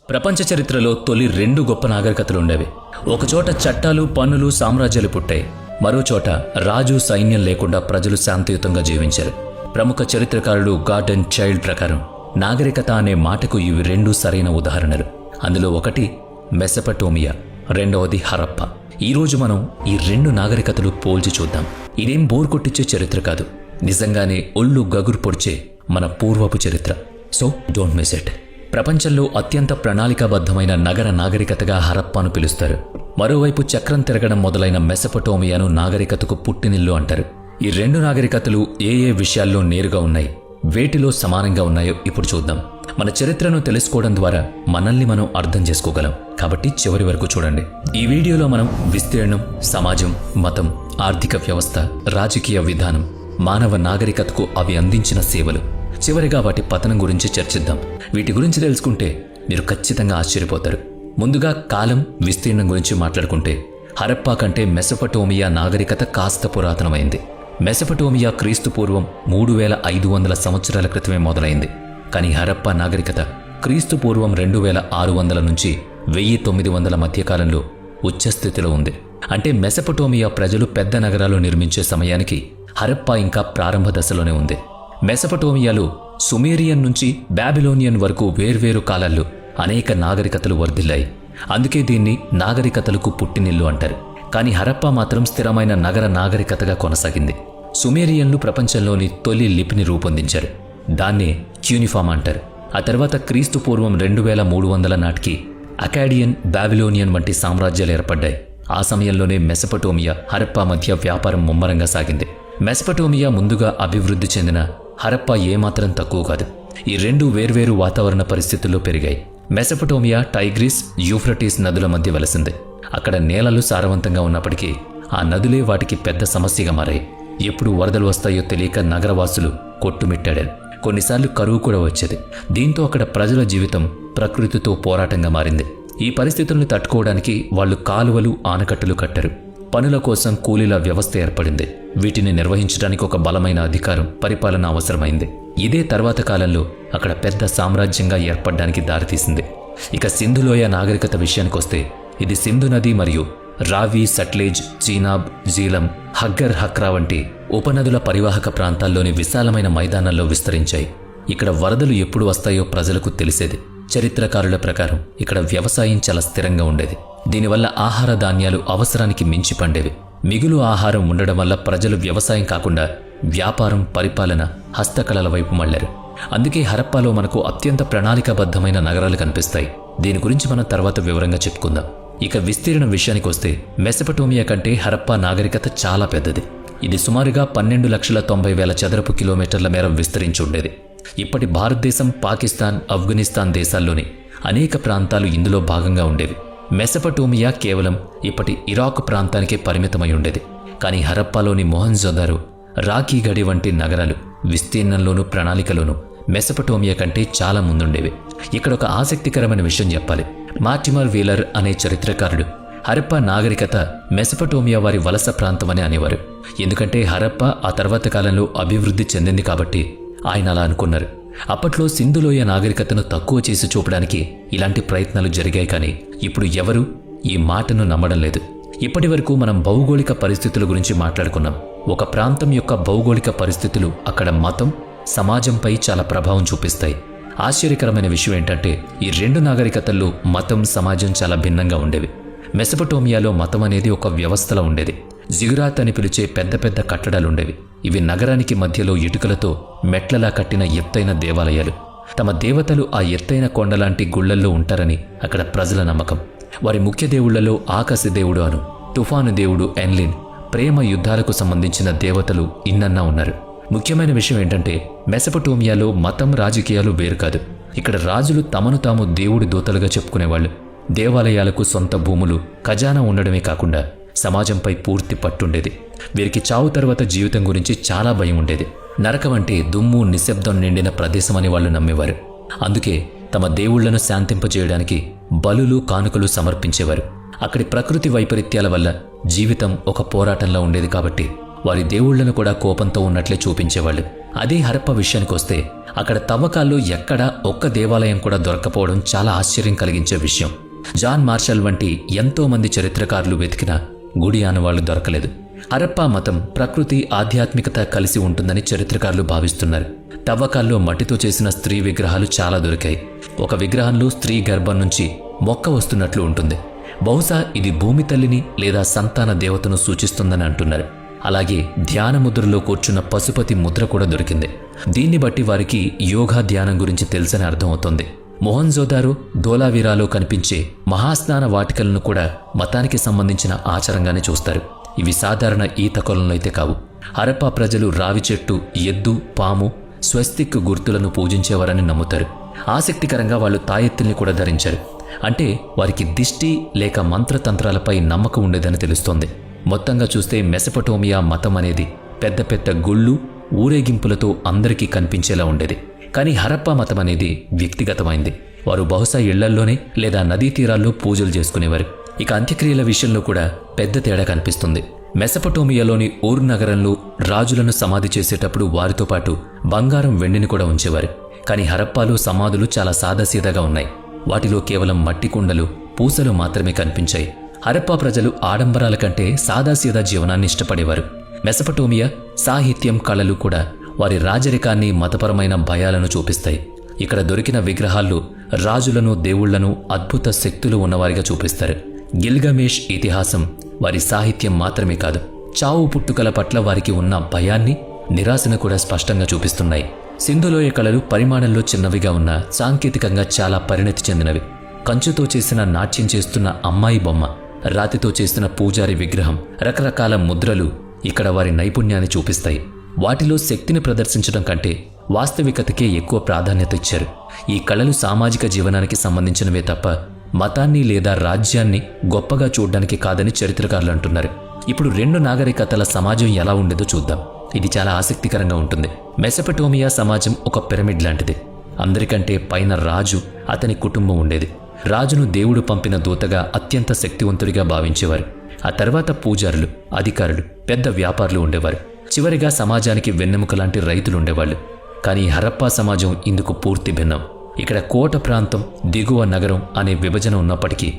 ప్రపంచ చరిత్రలో తొలి 2 గొప్ప నాగరికతలు ఉండేవి. ఒకచోట చట్టాలు, పన్నులు, సామ్రాజ్యాలు పుట్టాయి. మరోచోట రాజు, సైన్యం లేకుండా ప్రజలు శాంతియుతంగా జీవించారు. ప్రముఖ చరిత్రకారుడు గార్డెన్ చైల్డ్ ప్రకారం నాగరికత అనే మాటకు ఇవి 2 సరైన ఉదాహరణలు. అందులో ఒకటి మెసపటోమియా, రెండవది హరప్ప. ఈరోజు మనం ఈ 2 నాగరికతలు పోల్చి చూద్దాం. ఇదేం బోర్ కొట్టించే చరిత్ర కాదు, నిజంగానే ఒళ్ళు గగురు పొడిచే మన పూర్వపు చరిత్ర. So don't miss it. ప్రపంచంలో అత్యంత ప్రణాళికాబద్ధమైన నగర నాగరికతగా హరప్పాను పిలుస్తారు. మరోవైపు చక్రం తిరగడం మొదలైన మెసపటోమియాను నాగరికతకు పుట్టినిల్లు అంటారు. ఈ 2 నాగరికతలు ఏ ఏ విషయాల్లో నేరుగా ఉన్నాయి, వేటిలో సమానంగా ఉన్నాయో ఇప్పుడు చూద్దాం. మన చరిత్రను తెలుసుకోవడం ద్వారా మనల్ని మనం అర్థం చేసుకోగలం. కాబట్టి చివరి వరకు చూడండి. ఈ వీడియోలో మనం విస్తీర్ణం, సమాజం, మతం, ఆర్థిక వ్యవస్థ, రాజకీయ విధానం, మానవ నాగరికతకు అవి అందించిన సేవలు, చివరిగా వాటి పతనం గురించి చర్చిద్దాం. వీటి గురించి తెలుసుకుంటే మీరు ఖచ్చితంగా ఆశ్చర్యపోతారు. ముందుగా కాలం, విస్తీర్ణం గురించి మాట్లాడుకుంటే హరప్పా కంటే మెసపటోమియా నాగరికత కాస్త పురాతనమైంది. మెసపటోమియా క్రీస్తు పూర్వం 3500 సంవత్సరాల క్రితమే మొదలైంది. కానీ హరప్పా నాగరికత క్రీస్తు పూర్వం 2600 నుంచి 1900 మధ్యకాలంలో ఉచ్చస్థితిలో ఉంది. అంటే మెసపటోమియా ప్రజలు పెద్ద నగరాలు నిర్మించే సమయానికి హరప్పా ఇంకా ప్రారంభ దశలోనే ఉంది. మెసపటోమియాలో సుమేరియన్ నుంచి బాబిలోనియన్ వరకు వేర్వేరు కాలాల్లో అనేక నాగరికతలు వర్ధిల్లాయి. అందుకే దీన్ని నాగరికతలకు పుట్టినిల్లు అంటారు. కానీ హరప్పా మాత్రం స్థిరమైన నగర నాగరికతగా కొనసాగింది. సుమేరియన్లు ప్రపంచంలోని తొలి లిపిని రూపొందించారు. దాన్నే క్యూనిఫామ్ అంటారు. ఆ తర్వాత క్రీస్తు పూర్వం 2300 నాటికి అకాడియన్, బాబిలోనియన్ వంటి సామ్రాజ్యాలు ఏర్పడ్డాయి. ఆ సమయంలోనే మెసపటోమియా, హరప్పా మధ్య వ్యాపారం ముమ్మరంగా సాగింది. మెసపటోమియా ముందుగా అభివృద్ధి చెందిన హరప్పా ఏమాత్రం తక్కువ కాదు. ఈ 2 వేర్వేరు వాతావరణ పరిస్థితుల్లో పెరిగాయి. మెసపటోమియా టైగ్రిస్, యూఫ్రటీస్ నదుల మధ్య వెలసింది. అక్కడ నేలలు సారవంతంగా ఉన్నప్పటికీ ఆ నదులే వాటికి పెద్ద సమస్యగా మారాయి. ఎప్పుడు వరదలు వస్తాయో తెలియక నగరవాసులు కొట్టుమిట్టాడారు. కొన్నిసార్లు కరువు కూడా వచ్చేది. దీంతో అక్కడ ప్రజల జీవితం ప్రకృతితో పోరాటంగా మారింది. ఈ పరిస్థితులను తట్టుకోవడానికి వాళ్ళు కాలువలు, ఆనకట్టలు కట్టారు. పనుల కోసం కూలీల వ్యవస్థ ఏర్పడింది. వీటిని నిర్వహించడానికి ఒక బలమైన అధికారం, పరిపాలన అవసరమైంది. ఇదే తర్వాత కాలంలో అక్కడ పెద్ద సామ్రాజ్యంగా ఏర్పడడానికి దారితీసింది. ఇక సింధులోయ నాగరికత విషయానికొస్తే ఇది సింధు నది మరియు రావి, సట్లెజ్, చీనాబ్, జీలం, హగ్గర్, హక్రా వంటి ఉపనదుల పరివాహక ప్రాంతాల్లోని విశాలమైన మైదానాల్లో విస్తరించాయి. ఇక్కడ వరదలు ఎప్పుడు వస్తాయో ప్రజలకు తెలిసేది. చరిత్రకారుల ప్రకారం ఇక్కడ వ్యవసాయం చాలా స్థిరంగా ఉండేది. దీనివల్ల ఆహార ధాన్యాలు అవసరానికి మించి పండేవి. మిగులు ఆహారం ఉండడం వల్ల ప్రజలు వ్యవసాయం కాకుండా వ్యాపారం, పరిపాలన, హస్తకళల వైపు మళ్లారు. అందుకే హరప్పాలో మనకు అత్యంత ప్రణాళికాబద్ధమైన నగరాలు కనిపిస్తాయి. దీని గురించి మనం తర్వాత వివరంగా చెప్పుకుందాం. ఇక విస్తీర్ణం విషయానికొస్తే మెసపటోమియా కంటే హరప్పా నాగరికత చాలా పెద్దది. ఇది సుమారుగా 12,90,000 చదరపు కిలోమీటర్ల మేర విస్తరించి ఉండేది. ఇప్పటి భారతదేశం, పాకిస్తాన్, ఆఫ్ఘనిస్తాన్ దేశాల్లోని అనేక ప్రాంతాలు ఇందులో భాగంగా ఉండేవి. మెసపటోమియా కేవలం ఇప్పటి ఇరాక్ ప్రాంతానికే పరిమితమై ఉండేది. కానీ హరప్పాలోని మొహంజోదారో, రాకీగడి వంటి నగరాలు విస్తీర్ణంలోనూ ప్రణాళికలోనూ మెసపటోమియా కంటే చాలా ముందుండేవి. ఇక్కడ ఒక ఆసక్తికరమైన విషయం చెప్పాలి. మార్టిమర్ వీలర్ అనే చరిత్రకారుడు హరప్పా నాగరికత మెసపటోమియా వారి వలస ప్రాంతమని అనేవారు. ఎందుకంటే హరప్పా ఆ తర్వాత కాలంలో అభివృద్ధి చెందింది కాబట్టి ఆయన అలా అనుకున్నారు. అప్పట్లో సింధులోయ నాగరికతను తక్కువ చేసి చూపడానికి ఇలాంటి ప్రయత్నాలు జరిగాయి. కానీ ఇప్పుడు ఎవరూ ఈ మాటను నమ్మడం లేదు. ఇప్పటి వరకు మనం భౌగోళిక పరిస్థితుల గురించి మాట్లాడుకున్నాం. ఒక ప్రాంతం యొక్క భౌగోళిక పరిస్థితులు అక్కడ మతం, సమాజంపై చాలా ప్రభావం చూపిస్తాయి. ఆశ్చర్యకరమైన విషయం ఏంటంటే ఈ 2 నాగరికతల్లో మతం, సమాజం చాలా భిన్నంగా ఉండేవి. మెసపటోమియాలో మతం అనేది ఒక వ్యవస్థలో ఉండేది. జిగురాత్ అని పిలిచే పెద్ద పెద్ద కట్టడాలుండేవి. ఇవి నగరానికి మధ్యలో ఇటుకలతో మెట్లలా కట్టిన ఎత్తైన దేవాలయాలు. తమ దేవతలు ఆ ఎత్తైన కొండలాంటి గుళ్లల్లో ఉంటారని అక్కడ ప్రజల నమ్మకం. వారి ముఖ్య దేవుళ్లలో ఆకాశ దేవుడు అను, తుఫాను దేవుడు ఎన్లిన్, ప్రేమ, యుద్ధాలకు సంబంధించిన దేవతలు ఇన్నన్నా ఉన్నారు. ముఖ్యమైన విషయం ఏంటంటే మెసపటోమియాలో మతం, రాజకీయాలు వేరు కాదు. ఇక్కడ రాజులు తమను తాము దేవుడి దూతలుగా చెప్పుకునేవాళ్లు. దేవాలయాలకు సొంత భూములు, ఖజానా ఉండడమే కాకుండా సమాజంపై పూర్తి పట్టుండేది. వీరికి చావు తర్వాత జీవితం గురించి చాలా భయం ఉండేది. నరకం అంటే దుమ్ము, నిశ్శబ్దం నిండిన ప్రదేశమని వాళ్ళు నమ్మేవారు. అందుకే తమ దేవుళ్లను శాంతింపజేయడానికి బలులు, కానుకలు సమర్పించేవారు. అక్కడి ప్రకృతి వైపరీత్యాల వల్ల జీవితం ఒక పోరాటంలో ఉండేది కాబట్టి వారి దేవుళ్లను కూడా కోపంతో ఉన్నట్లే చూపించేవాళ్ళు. అదే హరప్ప విషయానికొస్తే అక్కడ తవ్వకాల్లో ఎక్కడా ఒక్క దేవాలయం కూడా దొరక్కపోవడం చాలా ఆశ్చర్యం కలిగించే విషయం. జాన్ మార్షల్ వంటి ఎంతో మంది చరిత్రకారులు వెతికినా గుడి ఆనవాళ్లు దొరకలేదు. హరప్పా మతం ప్రకృతి ఆధ్యాత్మికత కలిసి ఉంటుందని చరిత్రకారులు భావిస్తున్నారు. తవ్వకాల్లో మట్టితో చేసిన స్త్రీ విగ్రహాలు చాలా దొరికాయి. ఒక విగ్రహంలో స్త్రీ గర్భం నుంచి మొక్క వస్తున్నట్లు ఉంటుంది. బహుశా ఇది భూమి తల్లిని లేదా సంతాన దేవతను సూచిస్తుందని అంటున్నారు. అలాగే ధ్యాన ముద్రలో కూర్చున్న పశుపతి ముద్ర కూడా దొరికింది. దీన్ని బట్టి వారికి యోగా ధ్యానం గురించి తెలుసని అర్థమవుతోంది. మొహంజోదారో, ధోలావీరాలో కనిపించే మహాస్నాన వాటికలను కూడా మతానికి సంబంధించిన ఆచారంగానే చూస్తారు. ఇవి సాధారణ ఈత కొలనులైతే కావు. హరప్పా ప్రజలు రావి చెట్టు, ఎద్దు, పాము, స్వస్తిక్ గుర్తులను పూజించేవారని నమ్ముతారు. ఆసక్తికరంగా వాళ్ళు తాయెత్తుల్ని కూడా ధరించారు. అంటే వారికి దిష్టి లేక మంత్రతంత్రాలపై నమ్మకం ఉండేదని తెలుస్తోంది. మొత్తంగా చూస్తే మెసపటోమియా మతం అనేది పెద్ద పెద్ద గుళ్ళు, ఊరేగింపులతో అందరికీ కనిపించేలా ఉండేది. కానీ హరప్పా మతం అనేది వ్యక్తిగతమైంది. వారు బహుశా ఇళ్లల్లోనే లేదా నదీ తీరాల్లో పూజలు చేసుకునేవారు. ఇక అంత్యక్రియల విషయంలో కూడా పెద్ద తేడా కనిపిస్తుంది. మెసపటోమియాలోని ఊర్ నగరంలో రాజులను సమాధి చేసేటప్పుడు వారితో పాటు బంగారం, వెండిని కూడా ఉంచేవారు. కానీ హరప్పాలో సమాధులు చాలా సాదాసీదాగా ఉన్నాయి. వాటిలో కేవలం మట్టి కుండలు, పూసలు మాత్రమే కనిపించాయి. హరప్పా ప్రజలు ఆడంబరాల కంటే సాదాసీదా జీవనాన్ని ఇష్టపడేవారు. మెసపటోమియా సాహిత్యం, కళలు కూడా వారి రాజరికాన్ని, మతపరమైన భయాలను చూపిస్తాయి. ఇక్కడ దొరికిన విగ్రహాల్లో రాజులను, దేవుళ్లను, అద్భుత శక్తులు ఉన్నవారిగా చూపిస్తారు. గిల్గమేష్ ఇతిహాసం వారి సాహిత్యం మాత్రమే కాదు, చావు పుట్టుకల పట్ల వారికి ఉన్న భయాన్ని, నిరాశను కూడా స్పష్టంగా చూపిస్తున్నాయి. సింధులోయ కళలు పరిమాణంలో చిన్నవిగా ఉన్న సాంకేతికంగా చాలా పరిణతి చెందినవి. కంచుతో చేసిన నాట్యం చేస్తున్న అమ్మాయి బొమ్మ, రాతితో చేసిన పూజారి విగ్రహం, రకరకాల ముద్రలు ఇక్కడ వారి నైపుణ్యాన్ని చూపిస్తాయి. వాటిలో శక్తిని ప్రదర్శించడం కంటే వాస్తవికతకే ఎక్కువ ప్రాధాన్యత ఇచ్చారు. ఈ కళలు సామాజిక జీవనానికి సంబంధించినవే తప్ప మతాన్ని లేదా రాజ్యాన్ని గొప్పగా చూడ్డానికి కాదని చరిత్రకారులు అంటున్నారు. ఇప్పుడు రెండు నాగరికతల సమాజం ఎలా ఉండేదో చూద్దాం. ఇది చాలా ఆసక్తికరంగా ఉంటుంది. మెసపటోమియా సమాజం ఒక పిరమిడ్ లాంటిది. అందరికంటే పైన రాజు, అతని కుటుంబం ఉండేది. రాజును దేవుడు పంపిన దూతగా, అత్యంత శక్తివంతుడిగా భావించేవారు. ఆ తర్వాత పూజారులు, అధికారులు, పెద్ద వ్యాపారులు ఉండేవారు. చివరిగా సమాజానికి వెన్నెముక లాంటి రైతులు ఉండేవాళ్ళు. కానీ హరప్పా సమాజం ఇందుకు పూర్తి భిన్నం. ఇక్కడ కోట ప్రాంతం, దిగువ నగరం అనే విభజన ఉన్నప్పటికీ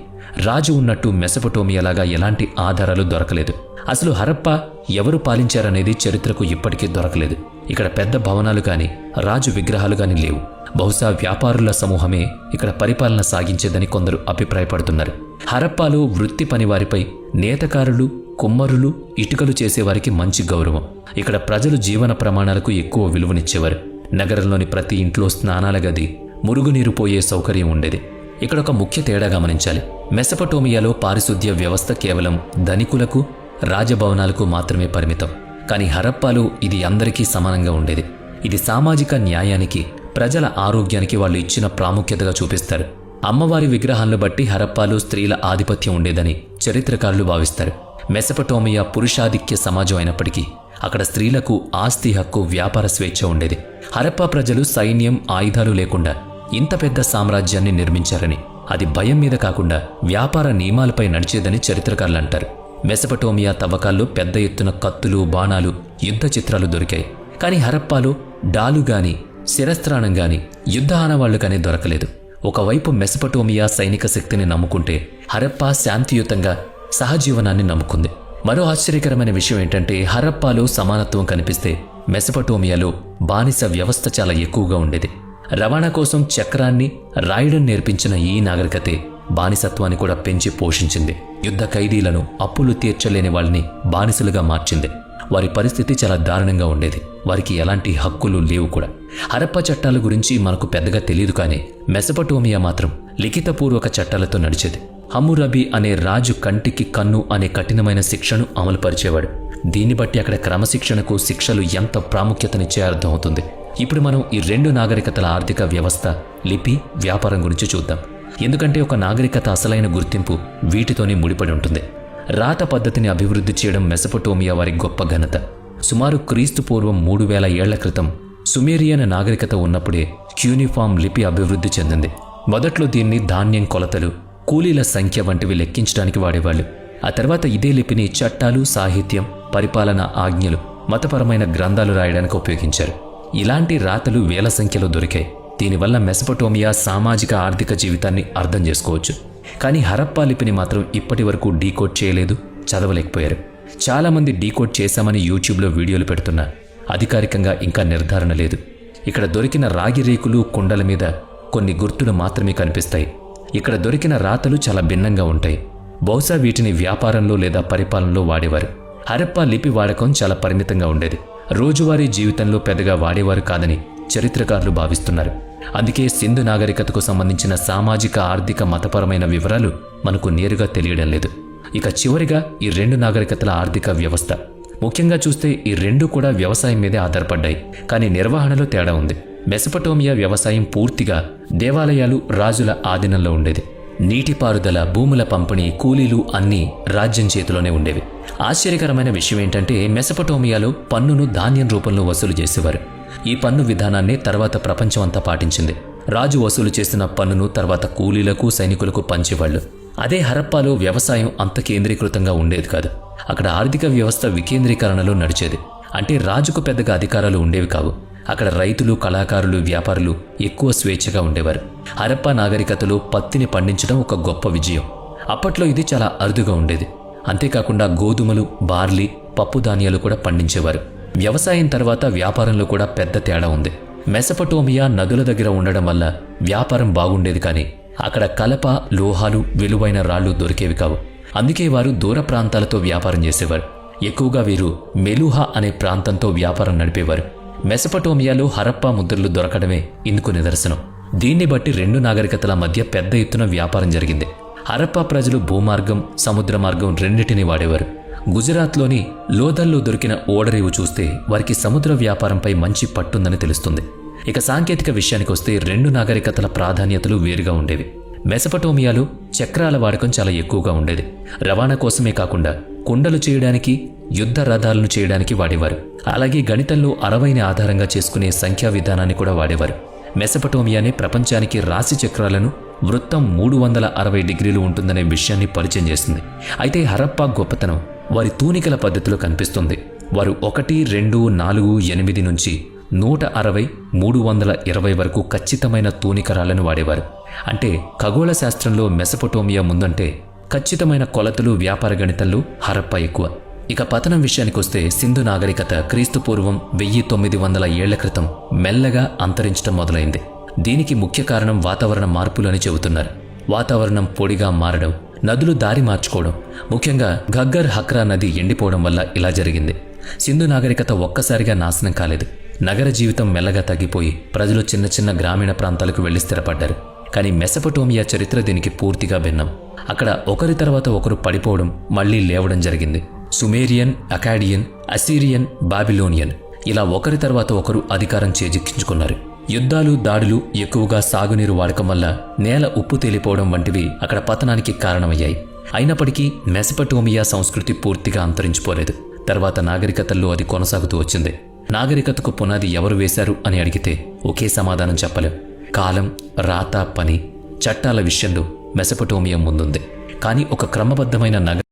రాజు ఉన్నట్టు మెసపటోమియాలాగా ఎలాంటి ఆధారాలు దొరకలేదు. అసలు హరప్పా ఎవరు పాలించారనేది చరిత్రకు ఇప్పటికీ దొరకలేదు. ఇక్కడ పెద్ద భవనాలు కానీ, రాజు విగ్రహాలు కానీ లేవు. బహుశా వ్యాపారుల సమూహమే ఇక్కడ పరిపాలన సాగించేదని కొందరు అభిప్రాయపడుతున్నారు. హరప్పాలో వృత్తి పనివారిపై నేతకారులు, కుమ్మరులు, ఇటుకలు చేసేవారికి మంచి గౌరవం. ఇక్కడ ప్రజలు జీవన ప్రమాణాలకు ఎక్కువ విలువనిచ్చేవారు. నగరంలోని ప్రతి ఇంట్లో స్నానాల గది, మురుగునీరు పోయే సౌకర్యం ఉండేది. ఇక్కడ ఒక ముఖ్య తేడా గమనించాలి. మెసపటోమియాలో పారిశుద్ధ్య వ్యవస్థ కేవలం ధనికులకు, రాజభవనాలకు మాత్రమే పరిమితం. కానీ హరప్పాలో ఇది అందరికీ సమానంగా ఉండేది. ఇది సామాజిక న్యాయానికి, ప్రజల ఆరోగ్యానికి వాళ్ళు ఇచ్చిన ప్రాముఖ్యతగా చూపిస్తారు. అమ్మవారి విగ్రహాలను బట్టి హరప్పాలో స్త్రీల ఆధిపత్యం ఉండేదని చరిత్రకారులు భావిస్తారు. మెసపటోమియా పురుషాధిక్య సమాజం అయినప్పటికీ అక్కడ స్త్రీలకు ఆస్తి హక్కు, వ్యాపార స్వేచ్ఛ ఉండేది. హరప్పా ప్రజలు సైన్యం, ఆయుధాలు లేకుండా ఇంత పెద్ద సామ్రాజ్యాన్ని నిర్మించారని, అది భయం మీద కాకుండా వ్యాపార నియమాలపై నడిచేదని చరిత్రకారులు అంటారు. మెసపటోమియా తవ్వకాల్లో పెద్ద ఎత్తున కత్తులు, బాణాలు, యుద్ధ చిత్రాలు దొరికాయి. కానీ హరప్పాలో డాలు గాని, శిరస్త్రాణం గాని, యుద్ధ ఆనవాళ్లు కానీ దొరకలేదు. ఒకవైపు మెసపటోమియా సైనిక శక్తిని నమ్ముకుంటే హరప్పా శాంతియుతంగా సహజీవనాన్ని నమ్ముకుంది. మరో ఆశ్చర్యకరమైన విషయం ఏంటంటే హరప్పాలో సమానత్వం కనిపిస్తే మెసపటోమియాలో బానిస వ్యవస్థ చాలా ఎక్కువగా ఉండేది. రవాణా కోసం చక్రాన్ని, రాయడం నేర్పించిన ఈ నాగరికతే బానిసత్వాన్ని కూడా పెంచి పోషించింది. యుద్ధ ఖైదీలను, అప్పులు తీర్చలేని వాళ్ళని బానిసలుగా మార్చింది. వారి పరిస్థితి చాలా దారుణంగా ఉండేది. వారికి ఎలాంటి హక్కులు లేవు కూడా. హరప్పా చట్టాల గురించి మనకు పెద్దగా తెలియదు, కానీ మెసపటోమియా మాత్రం లిఖితపూర్వక చట్టాలతో నడిచేది. హమ్మురబి అనే రాజు కంటికి కన్ను అనే కఠినమైన శిక్షను అమలుపరిచేవాడు. దీన్ని బట్టి అక్కడ క్రమశిక్షణకు శిక్షలు ఎంత ప్రాముఖ్యతనిచ్చే అర్థమవుతుంది. ఇప్పుడు మనం ఈ రెండు నాగరికతల ఆర్థిక వ్యవస్థ, లిపి, వ్యాపారం గురించి చూద్దాం. ఎందుకంటే ఒక నాగరికత అసలైన గుర్తింపు వీటితోనే ముడిపడి ఉంటుంది. రాత పద్ధతిని అభివృద్ధి చేయడం మెసపటోమియా వారి గొప్ప ఘనత. సుమారు క్రీస్తు పూర్వం 3000 ఏళ్ల క్రితం సుమేరియన్ నాగరికత ఉన్నప్పుడే క్యూనిఫామ్ లిపి అభివృద్ధి చెందింది. మొదట్లో దీన్ని ధాన్యం కొలతలు, కూలీల సంఖ్య వంటివి లెక్కించడానికి వాడేవాళ్ళు. ఆ తర్వాత ఇదే లిపిని చట్టాలు, సాహిత్యం, పరిపాలన ఆజ్ఞలు, మతపరమైన గ్రంథాలు రాయడానికి ఉపయోగించారు. ఇలాంటి రాతలు వేల సంఖ్యలో దొరికాయి. దీనివల్ల మెసపటోమియా సామాజిక ఆర్థిక జీవితాన్ని అర్థం చేసుకోవచ్చు. కానీ హరప్పా లిపిని మాత్రం ఇప్పటి వరకు డీకోడ్ చేయలేదు, చదవలేకపోయారు. చాలామంది డీకోడ్ చేశామని యూట్యూబ్లో వీడియోలు పెడుతున్నా అధికారికంగా ఇంకా నిర్ధారణ లేదు. ఇక్కడ దొరికిన రాగి రేకులు, కుండల మీద కొన్ని గుర్తులు మాత్రమే కనిపిస్తాయి. ఇక్కడ దొరికిన రాతలు చాలా భిన్నంగా ఉంటాయి. బహుశా వీటిని వ్యాపారంలో లేదా పరిపాలనలో వాడేవారు. హరప్పా లిపి వాడకం చాలా పరిమితంగా ఉండేది. రోజువారీ జీవితంలో పెద్దగా వాడేవారు కాదని చరిత్రకారులు భావిస్తున్నారు. అందుకే సింధు నాగరికతకు సంబంధించిన సామాజిక, ఆర్థిక, మతపరమైన వివరాలు మనకు నేరుగా తెలియడం లేదు. ఇక చివరిగా ఈ రెండు నాగరికతల ఆర్థిక వ్యవస్థ. ముఖ్యంగా చూస్తే ఈ రెండు కూడా వ్యవసాయం మీదే ఆధారపడ్డాయి. కానీ నిర్వహణలో తేడా ఉంది. మెసపటోమియా వ్యవసాయం పూర్తిగా దేవాలయాలు, రాజుల ఆధీనంలో ఉండేది. నీటిపారుదల, భూముల పంపిణీ, కూలీలు అన్నీ రాజ్యం చేతిలోనే ఉండేవి. ఆశ్చర్యకరమైన విషయం ఏంటంటే మెసపటోమియాలో పన్నును ధాన్యం రూపంలో వసూలు చేసేవారు. ఈ పన్ను విధానాన్ని తర్వాత ప్రపంచం అంతా పాటించింది. రాజు వసూలు చేసిన పన్నును తర్వాత కూలీలకు, సైనికులకు పంచేవాళ్లు. అదే హరప్పాలో వ్యవసాయం అంత కేంద్రీకృతంగా ఉండేది కాదు. అక్కడ ఆర్థిక వ్యవస్థ వికేంద్రీకరణలో నడిచేది. అంటే రాజుకు పెద్దగా అధికారాలు ఉండేవి కావు. అక్కడ రైతులు, కళాకారులు, వ్యాపారులు ఎక్కువ స్వేచ్ఛగా ఉండేవారు. హరప్పా నాగరికతలో పత్తిని పండించడం ఒక గొప్ప విజయం. అప్పట్లో ఇది చాలా అరుదుగా ఉండేది. అంతేకాకుండా గోధుమలు, బార్లీ, పప్పు ధాన్యాలు కూడా పండించేవారు. వ్యవసాయం తర్వాత వ్యాపారంలో కూడా పెద్ద తేడా ఉంది. మెసపటోమియా నదుల దగ్గర ఉండడం వల్ల వ్యాపారం బాగుండేది. కానీ అక్కడ కలప, లోహాలు, విలువైన రాళ్లు దొరికేవి కావు. అందుకే వారు దూర ప్రాంతాలతో వ్యాపారం చేసేవారు. ఎక్కువగా వీరు మెలుహా అనే ప్రాంతంతో వ్యాపారం నడిపేవారు. మెసపటోమియాలో హరప్పా ముద్రలు దొరకడమే ఇందుకు నిదర్శనం. దీన్ని బట్టి రెండు నాగరికతల మధ్య పెద్ద ఎత్తున వ్యాపారం జరిగింది. హరప్పా ప్రజలు భూమార్గం, సముద్ర మార్గం రెండింటినీ వాడేవారు. గుజరాత్లోని లోథల్లో దొరికిన ఓడరేవు చూస్తే వారికి సముద్ర వ్యాపారంపై మంచి పట్టుందని తెలుస్తుంది. ఇక సాంకేతిక విషయానికి వస్తే రెండు నాగరికతల ప్రాధాన్యతలు వేరుగా ఉండేవి. మెసపటోమియాలో చక్రాల వాడకం చాలా ఎక్కువగా ఉండేది. రవాణా కోసమే కాకుండా కుండలు చేయడానికి, యుద్ధ రథాలను చేయడానికి వాడేవారు. అలాగే గణితంలో 60ని ఆధారంగా చేసుకునే సంఖ్యా విధానాన్ని కూడా వాడేవారు. మెసపటోమియానే ప్రపంచానికి రాశి చక్రాలను వృత్తం 360 డిగ్రీలు ఉంటుందనే విషయాన్ని పరిచయం చేస్తుంది. అయితే హరప్పా గొప్పతనం వారి తూనికల పద్ధతిలో కనిపిస్తుంది. వారు 1, 2, 4, 8 నుంచి 160, 320 వరకు ఖచ్చితమైన తూనికరాలను వాడేవారు. అంటే ఖగోళ శాస్త్రంలో మెసపటోమియా ముందంటే ఖచ్చితమైన కొలతలు, వ్యాపార గణితంలో హరప్పా ఎక్కువ. ఇక పతనం విషయానికొస్తే సింధు నాగరికత క్రీస్తుపూర్వం 1900 ఏళ్ల క్రితం మెల్లగా అంతరించడం మొదలైంది. దీనికి ముఖ్య కారణం వాతావరణ మార్పులు అని చెబుతున్నారు. వాతావరణం పొడిగా మారడం, నదులు దారి మార్చుకోవడం, ముఖ్యంగా ఘగ్గర్ హక్రా నది ఎండిపోవడం వల్ల ఇలా జరిగింది. సింధు నాగరికత ఒక్కసారిగా నాశనం కాలేదు. నగర జీవితం మెల్లగా తగ్గిపోయి ప్రజలు చిన్న చిన్న గ్రామీణ ప్రాంతాలకు వెళ్లి స్థిరపడ్డారు. కానీ మెసపటోమియా చరిత్ర దీనికి పూర్తిగా భిన్నం. అక్కడ ఒకరి తర్వాత ఒకరు పడిపోవడం, మళ్లీ లేవడం జరిగింది. సుమేరియన్, అకాడియన్, అసీరియన్, బాబిలోనియన్ ఇలా ఒకరి తర్వాత ఒకరు అధికారం చేజిక్కించుకున్నారు. యుద్ధాలు, దాడులు, ఎక్కువగా సాగునీరు వాడకం వల్ల నేల ఉప్పు తేలిపోవడం వంటివి అక్కడ పతనానికి కారణమయ్యాయి. అయినప్పటికీ మెసపటోమియా సంస్కృతి పూర్తిగా అంతరించిపోలేదు. తర్వాత నాగరికతల్లో అది కొనసాగుతూ వచ్చింది. నాగరికతకు పునాది ఎవరు వేశారు అని అడిగితే ఒకే సమాధానం చెప్పలేం. కాలం, రాత, పని, చట్టాల విషయంలో మెసపటోమియా ముందుంది. కానీ ఒక క్రమబద్ధమైన నగర